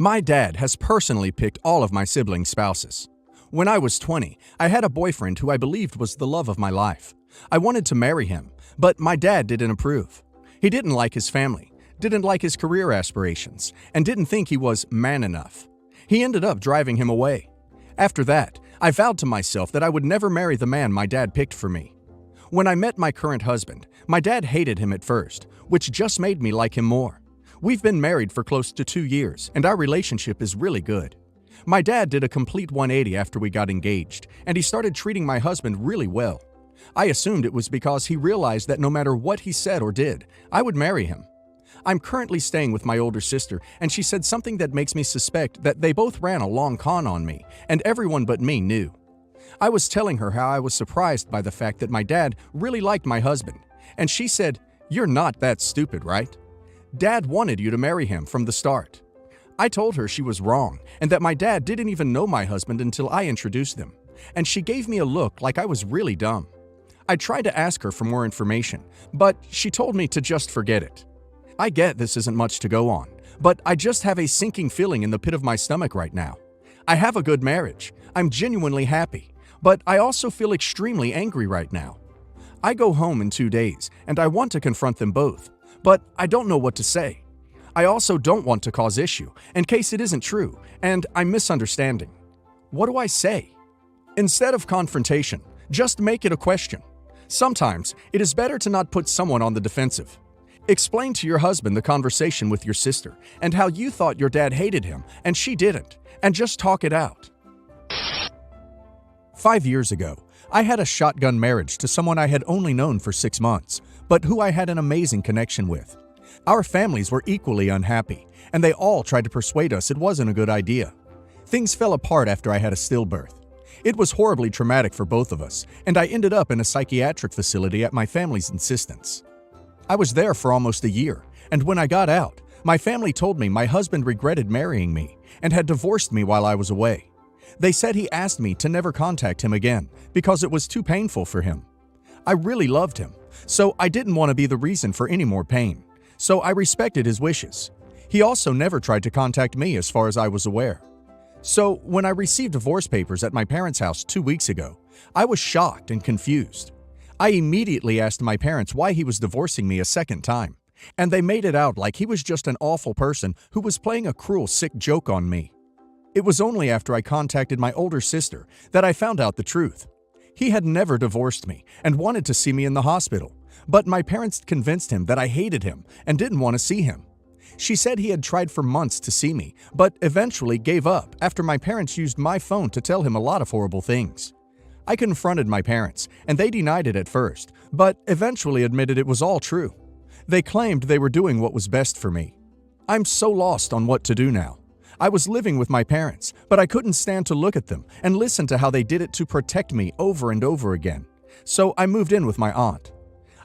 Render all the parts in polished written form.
My dad has personally picked all of my siblings' spouses. When I was 20, I had a boyfriend who I believed was the love of my life. I wanted to marry him, but my dad didn't approve. He didn't like his family, didn't like his career aspirations, and didn't think he was man enough. He ended up driving him away. After that, I vowed to myself that I would never marry the man my dad picked for me. When I met my current husband, my dad hated him at first, which just made me like him more. We've been married for close to 2 years, and our relationship is really good. My dad did a complete 180 after we got engaged, and he started treating my husband really well. I assumed it was because he realized that no matter what he said or did, I would marry him. I'm currently staying with my older sister, and she said something that makes me suspect that they both ran a long con on me, and everyone but me knew. I was telling her how I was surprised by the fact that my dad really liked my husband, and she said, "You're not that stupid, right? Dad wanted you to marry him from the start." I told her she was wrong and that my dad didn't even know my husband until I introduced them, and she gave me a look like I was really dumb. I tried to ask her for more information, but she told me to just forget it. I get this isn't much to go on, but I just have a sinking feeling in the pit of my stomach right now. I have a good marriage. I'm genuinely happy, but I also feel extremely angry right now. I go home in 2 days, and I want to confront them both, but I don't know what to say. I also don't want to cause issue, in case it isn't true, and I'm misunderstanding. What do I say? Instead of confrontation, just make it a question. Sometimes, it is better to not put someone on the defensive. Explain to your husband the conversation with your sister, and how you thought your dad hated him, and she didn't, and just talk it out. 5 years ago, I had a shotgun marriage to someone I had only known for 6 months, but who I had an amazing connection with. Our families were equally unhappy, and they all tried to persuade us it wasn't a good idea. Things fell apart after I had a stillbirth. It was horribly traumatic for both of us, and I ended up in a psychiatric facility at my family's insistence. I was there for almost a year, and when I got out, my family told me my husband regretted marrying me and had divorced me while I was away. They said he asked me to never contact him again because it was too painful for him. I really loved him, so I didn't want to be the reason for any more pain, so I respected his wishes. He also never tried to contact me as far as I was aware. So when I received divorce papers at my parents' house 2 weeks ago, I was shocked and confused. I immediately asked my parents why he was divorcing me a second time, and they made it out like he was just an awful person who was playing a cruel, sick joke on me. It was only after I contacted my older sister that I found out the truth. He had never divorced me and wanted to see me in the hospital, but my parents convinced him that I hated him and didn't want to see him. She said he had tried for months to see me, but eventually gave up after my parents used my phone to tell him a lot of horrible things. I confronted my parents, and they denied it at first, but eventually admitted it was all true. They claimed they were doing what was best for me. I'm so lost on what to do now. I was living with my parents, but I couldn't stand to look at them and listen to how they did it to protect me over and over again. So I moved in with my aunt.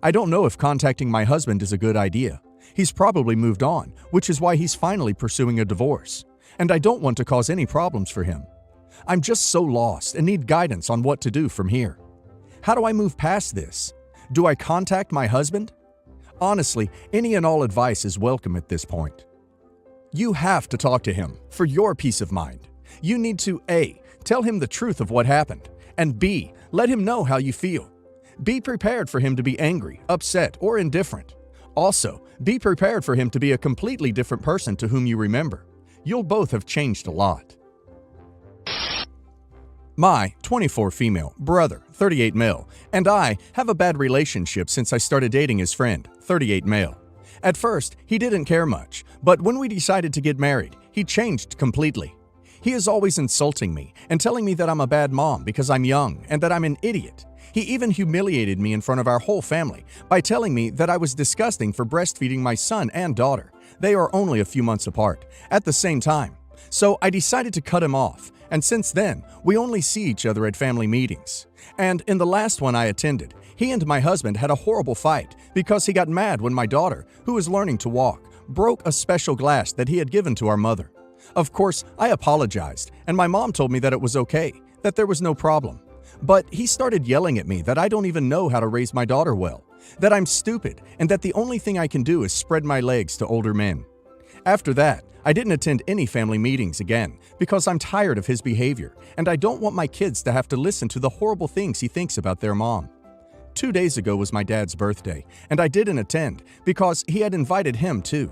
I don't know if contacting my husband is a good idea. He's probably moved on, which is why he's finally pursuing a divorce. And I don't want to cause any problems for him. I'm just so lost and need guidance on what to do from here. How do I move past this? Do I contact my husband? Honestly, any and all advice is welcome at this point. You have to talk to him for your peace of mind. You need to A. Tell him the truth of what happened, and B. Let him know how you feel. Be prepared for him to be angry, upset, or indifferent. Also, be prepared for him to be a completely different person to whom you remember. You'll both have changed a lot. My 24 female brother, 38 male, and I have a bad relationship since I started dating his friend, 38 male. At first, he didn't care much, but when we decided to get married, he changed completely. He is always insulting me and telling me that I'm a bad mom because I'm young and that I'm an idiot. He even humiliated me in front of our whole family by telling me that I was disgusting for breastfeeding my son and daughter. They are only a few months apart, at the same time. So I decided to cut him off, and since then, we only see each other at family meetings. And in the last one I attended, he and my husband had a horrible fight because he got mad when my daughter, who was learning to walk, broke a special glass that he had given to our mother. Of course, I apologized, and my mom told me that it was okay, that there was no problem. But he started yelling at me that I don't even know how to raise my daughter well, that I'm stupid, and that the only thing I can do is spread my legs to older men. After that, I didn't attend any family meetings again because I'm tired of his behavior and I don't want my kids to have to listen to the horrible things he thinks about their mom. 2 days ago was my dad's birthday, and I didn't attend because he had invited him too.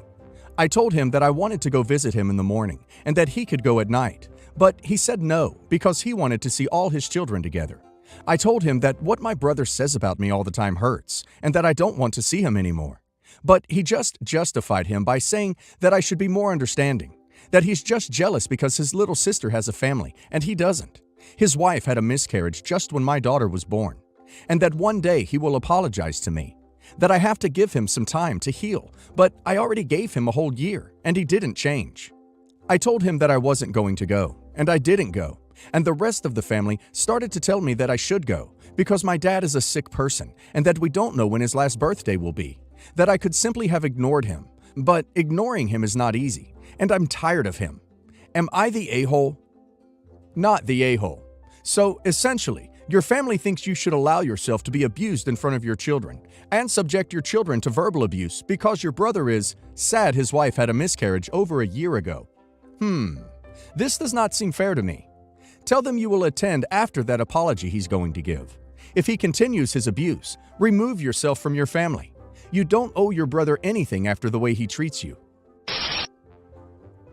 I told him that I wanted to go visit him in the morning and that he could go at night, but he said no because he wanted to see all his children together. I told him that what my brother says about me all the time hurts and that I don't want to see him anymore. But he just justified him by saying that I should be more understanding, that he's just jealous because his little sister has a family and he doesn't. His wife had a miscarriage just when my daughter was born, and that one day he will apologize to me, that I have to give him some time to heal, but I already gave him a whole year and he didn't change. I told him that I wasn't going to go, and I didn't go, and the rest of the family started to tell me that I should go because my dad is a sick person and that we don't know when his last birthday will be, that I could simply have ignored him, but ignoring him is not easy, and I'm tired of him. Am I the a-hole? Not the a-hole. So, essentially, your family thinks you should allow yourself to be abused in front of your children and subject your children to verbal abuse because your brother is sad his wife had a miscarriage over a year ago. This does not seem fair to me. Tell them you will attend after that apology he's going to give. If he continues his abuse, remove yourself from your family. You don't owe your brother anything after the way he treats you.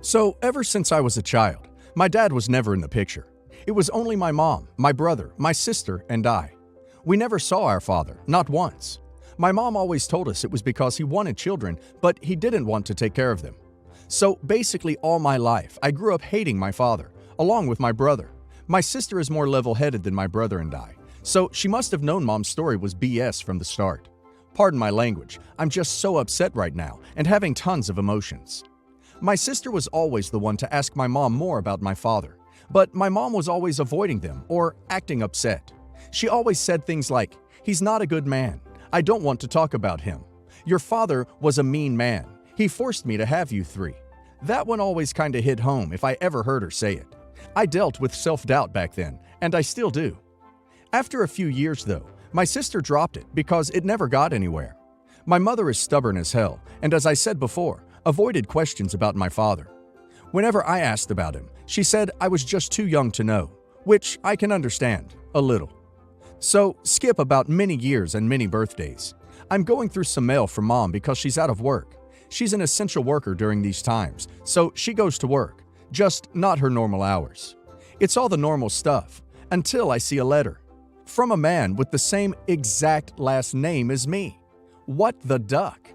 So, ever since I was a child, my dad was never in the picture. It was only my mom, my brother, my sister, and I. We never saw our father, not once. My mom always told us it was because he wanted children, but he didn't want to take care of them. So basically all my life, I grew up hating my father, along with my brother. My sister is more level-headed than my brother and I, so she must have known Mom's story was BS from the start. Pardon my language, I'm just so upset right now and having tons of emotions. My sister was always the one to ask my mom more about my father, but my mom was always avoiding them or acting upset. She always said things like, "He's not a good man. I don't want to talk about him. Your father was a mean man. He forced me to have you three." That one always kinda hit home if I ever heard her say it. I dealt with self-doubt back then, and I still do. After a few years though, my sister dropped it because it never got anywhere. My mother is stubborn as hell, and as I said before, avoided questions about my father. Whenever I asked about him, she said I was just too young to know, which I can understand, a little. So, skip about many years and many birthdays. I'm going through some mail from Mom because she's out of work. She's an essential worker during these times, so she goes to work, just not her normal hours. It's all the normal stuff, until I see a letter. From a man with the same exact last name as me. What the duck?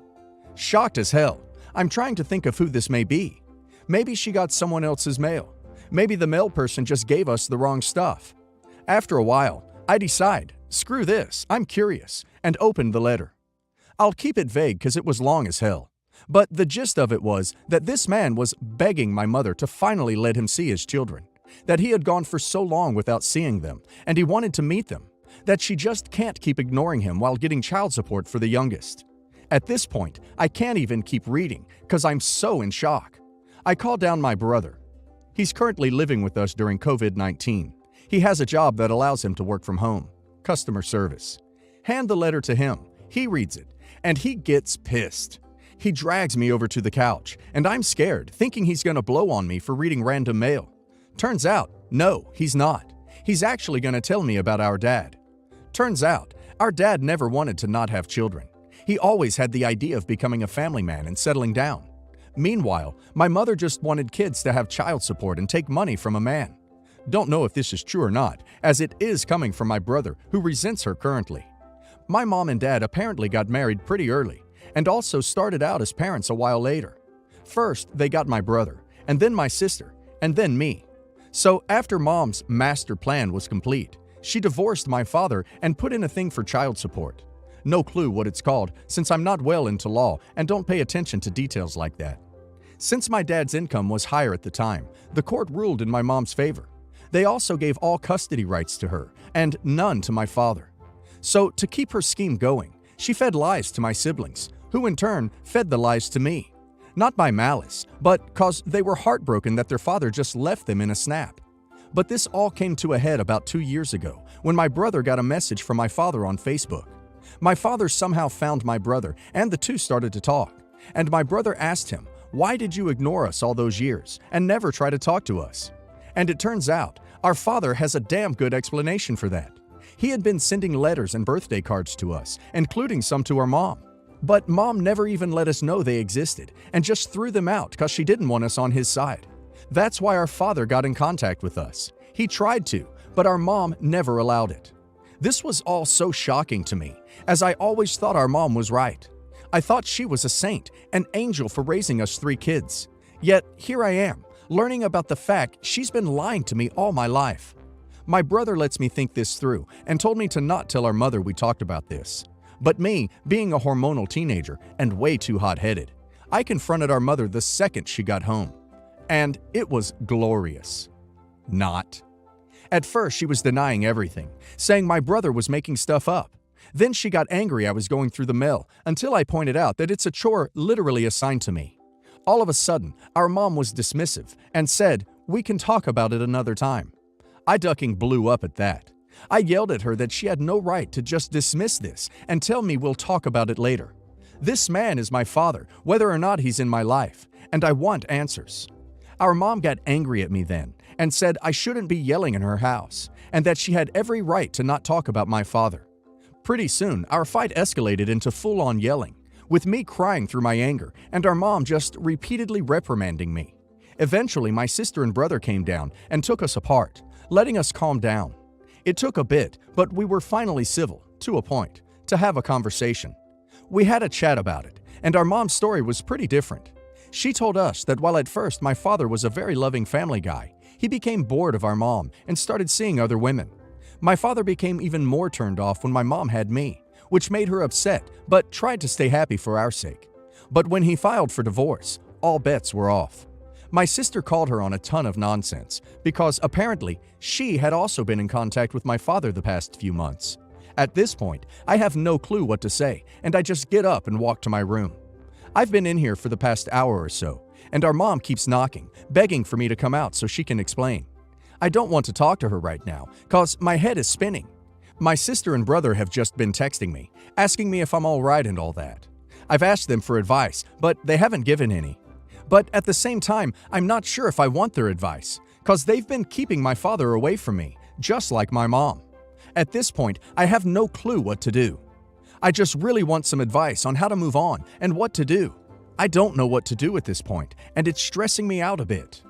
Shocked as hell. I'm trying to think of who this may be. Maybe she got someone else's mail. Maybe the mail person just gave us the wrong stuff. After a while, I decide, screw this, I'm curious, and open the letter. I'll keep it vague because it was long as hell. But the gist of it was that this man was begging my mother to finally let him see his children, that he had gone for so long without seeing them, and he wanted to meet them, that she just can't keep ignoring him while getting child support for the youngest. At this point, I can't even keep reading because I'm so in shock. I call down my brother. He's currently living with us during COVID-19. He has a job that allows him to work from home, customer service. Hand the letter to him. He reads it, and he gets pissed. He drags me over to the couch, and I'm scared, thinking he's going to blow on me for reading random mail. Turns out, no, he's not. He's actually going to tell me about our dad. Turns out, our dad never wanted to not have children. He always had the idea of becoming a family man and settling down. Meanwhile, my mother just wanted kids to have child support and take money from a man. Don't know if this is true or not, as it is coming from my brother, who resents her currently. My mom and dad apparently got married pretty early, and also started out as parents a while later. First, they got my brother, and then my sister, and then me. So after Mom's master plan was complete, she divorced my father and put in a thing for child support. No clue what it's called, since I'm not well into law and don't pay attention to details like that. Since my dad's income was higher at the time, the court ruled in my mom's favor. They also gave all custody rights to her, and none to my father. So to keep her scheme going, she fed lies to my siblings, who in turn fed the lies to me. Not by malice, but cause they were heartbroken that their father just left them in a snap. But this all came to a head about 2 years ago, when my brother got a message from my father on Facebook. My father somehow found my brother, and the two started to talk. And my brother asked him, Why did you ignore us all those years and never try to talk to us?" And it turns out, our father has a damn good explanation for that. He had been sending letters and birthday cards to us, including some to our mom. But Mom never even let us know they existed and just threw them out because she didn't want us on his side. That's why our father got in contact with us. He tried to, but our mom never allowed it. This was all so shocking to me, as I always thought our mom was right. I thought she was a saint, an angel for raising us 3 kids. Yet here I am, learning about the fact she's been lying to me all my life. My brother lets me think this through and told me to not tell our mother we talked about this. But me, being a hormonal teenager and way too hot-headed, I confronted our mother the second she got home. And it was glorious. Not. At first, she was denying everything, saying my brother was making stuff up. Then she got angry I was going through the mail until I pointed out that it's a chore literally assigned to me. All of a sudden, our mom was dismissive and said, "We can talk about it another time." I ducking blew up at that. I yelled at her that she had no right to just dismiss this and tell me we'll talk about it later. This man is my father, whether or not he's in my life, and I want answers. Our mom got angry at me then and said I shouldn't be yelling in her house and that she had every right to not talk about my father. Pretty soon, our fight escalated into full-on yelling, with me crying through my anger and our mom just repeatedly reprimanding me. Eventually, my sister and brother came down and took us apart, letting us calm down. It took a bit, but we were finally civil, to a point, to have a conversation. We had a chat about it, and our mom's story was pretty different. She told us that while at first my father was a very loving family guy, he became bored of our mom and started seeing other women. My father became even more turned off when my mom had me, which made her upset, but tried to stay happy for our sake. But when he filed for divorce, all bets were off. My sister called her on a ton of nonsense, because apparently she had also been in contact with my father the past few months. At this point, I have no clue what to say, and I just get up and walk to my room. I've been in here for the past hour or so, and our mom keeps knocking, begging for me to come out so she can explain. I don't want to talk to her right now, cause my head is spinning. My sister and brother have just been texting me, asking me if I'm alright and all that. I've asked them for advice, but they haven't given any. But at the same time, I'm not sure if I want their advice, cause they've been keeping my father away from me, just like my mom. At this point, I have no clue what to do. I just really want some advice on how to move on and what to do. I don't know what to do at this point, and it's stressing me out a bit.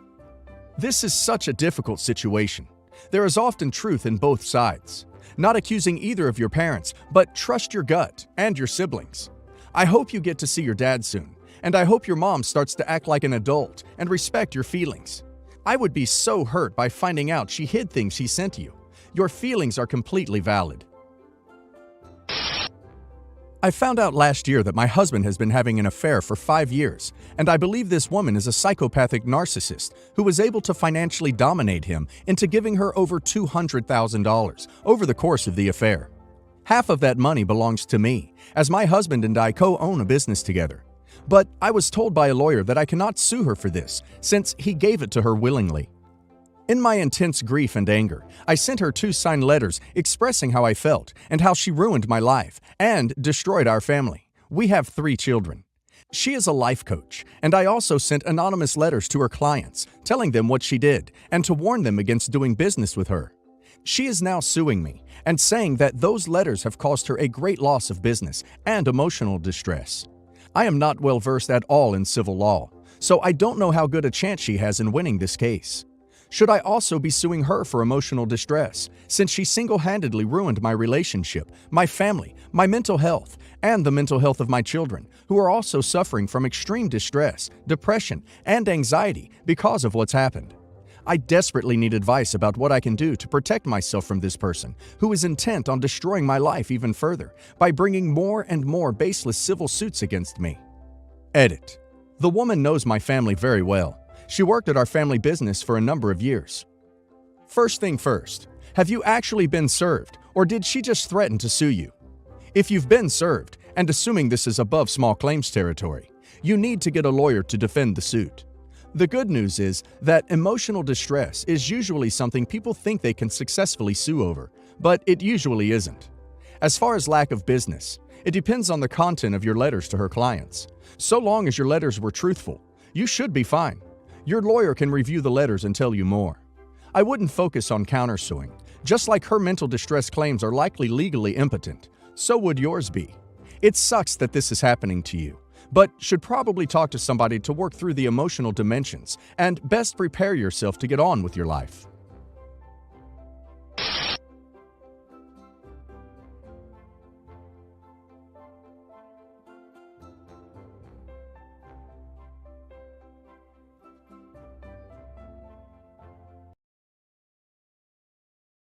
This is such a difficult situation. There is often truth in both sides. Not accusing either of your parents, but trust your gut and your siblings. I hope you get to see your dad soon, and I hope your mom starts to act like an adult and respect your feelings. I would be so hurt by finding out she hid things he sent you. Your feelings are completely valid. I found out last year that my husband has been having an affair for 5 years, and I believe this woman is a psychopathic narcissist who was able to financially dominate him into giving her over $200,000 over the course of the affair. Half of that money belongs to me, as my husband and I co-own a business together. But I was told by a lawyer that I cannot sue her for this, since he gave it to her willingly. In my intense grief and anger, I sent her 2 signed letters expressing how I felt and how she ruined my life and destroyed our family. We have 3 children. She is a life coach, and I also sent anonymous letters to her clients, telling them what she did and to warn them against doing business with her. She is now suing me and saying that those letters have caused her a great loss of business and emotional distress. I am not well versed at all in civil law, so I don't know how good a chance she has in winning this case. Should I also be suing her for emotional distress, since she single-handedly ruined my relationship, my family, my mental health, and the mental health of my children, who are also suffering from extreme distress, depression, and anxiety because of what's happened? I desperately need advice about what I can do to protect myself from this person, who is intent on destroying my life even further by bringing more and more baseless civil suits against me. Edit. The woman knows my family very well. She worked at our family business for a number of years. First thing first, have you actually been served, or did she just threaten to sue you? If you've been served, and assuming this is above small claims territory, you need to get a lawyer to defend the suit. The good news is that emotional distress is usually something people think they can successfully sue over, but it usually isn't. As far as lack of business, it depends on the content of your letters to her clients. So long as your letters were truthful, You should be fine. Your lawyer can review the letters and tell you more. I wouldn't focus on countersuing. Just like her mental distress claims are likely legally impotent, so would yours be. It sucks that this is happening to you, but should probably talk to somebody to work through the emotional dimensions and best prepare yourself to get on with your life.